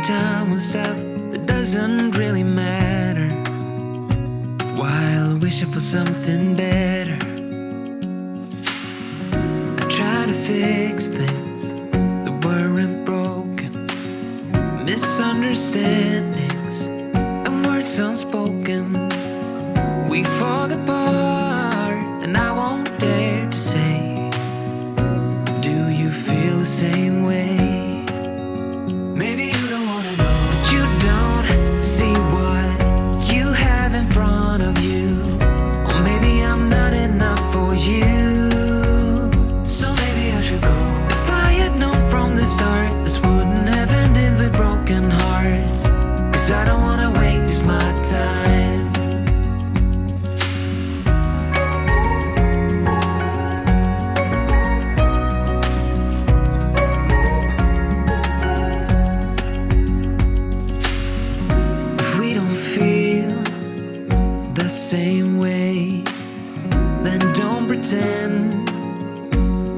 time on stuff that doesn't really matter, while wishing for something better. I try to fix things that weren't broken, misunderstandings and words unspoken. We fall apart and I won't dare to say, do you feel the same way? Maybe you don't wanna know, but you don't see what you have in front of you. Or maybe I'm not enough for you, so maybe I should go. If I had known from the start, this wouldn't have ended with broken hearts. Cause I don't wanna waste my time. Same way, then don't pretend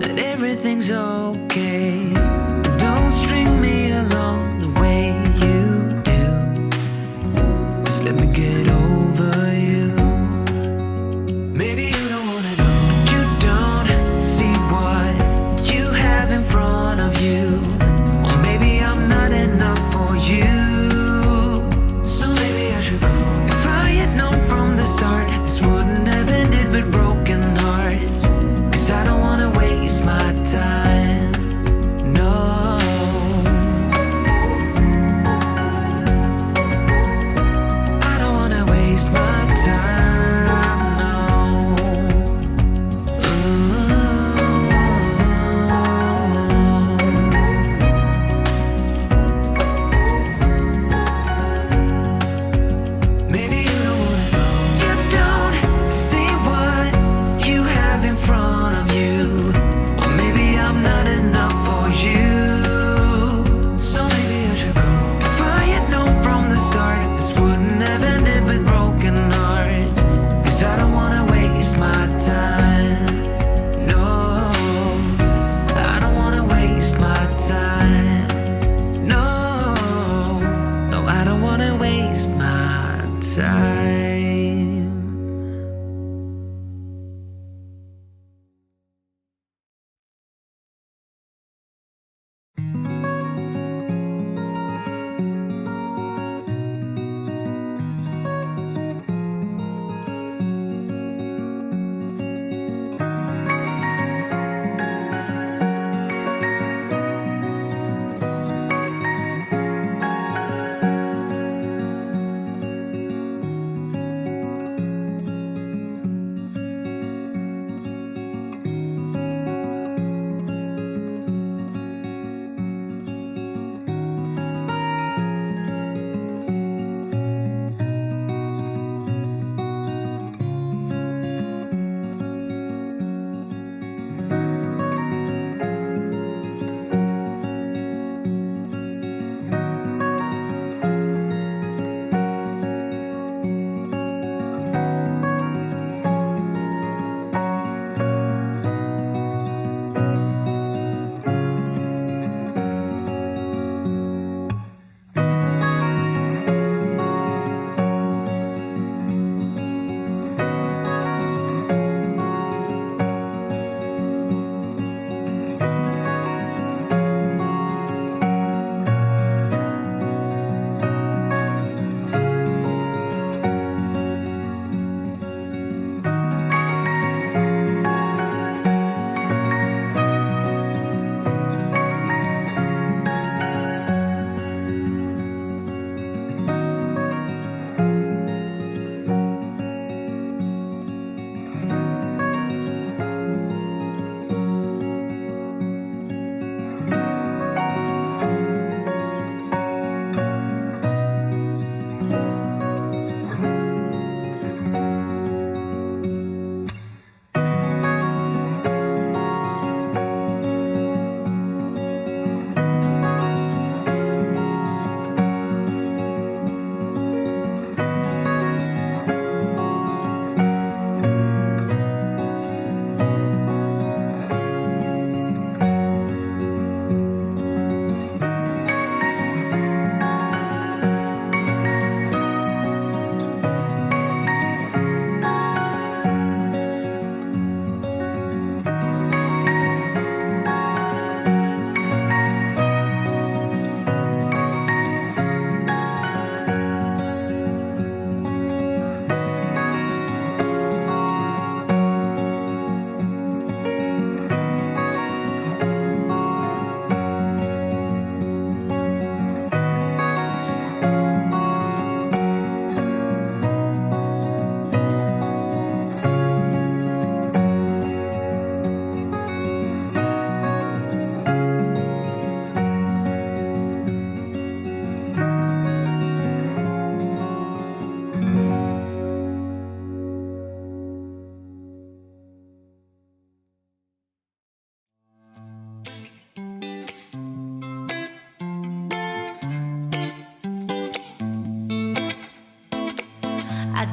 that everything's okay. Don't string me along the way you do. Just let me get over you. Maybe you don't wanna know, but you don't see what you have in front of you. Or maybe I'm not enough for you, so maybe I should go. If I had known from the start, this wouldn't have ended with broken hearts. Cause I don't wanna waste my time. No.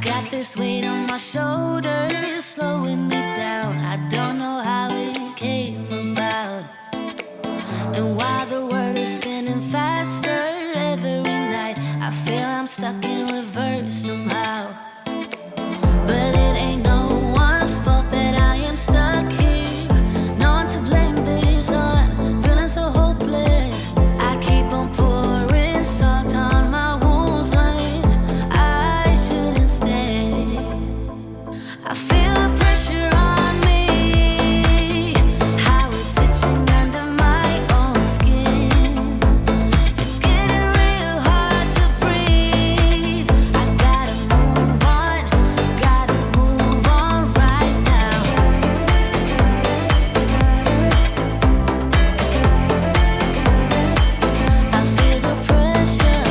Got this weight on my shoulders, slowing me down. I don't know how it came about. And while the world is spinning faster every night, I feel I'm stuck in reverse somehow. But it ain't no one's fault that I am stuck here. No one to blame this on, feeling so hopeless. I keep on pouring salt on my wounds when I shouldn't stay. I feel the pressure on me, how it's itching under my own skin. It's getting real hard to breathe. I gotta move on right now. I feel the pressure.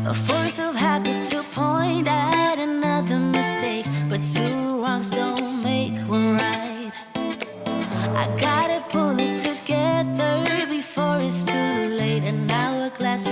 A force of habit to point at another mistake, but two wrongs don't make one right. I gotta pull it together before it's too late. An hourglass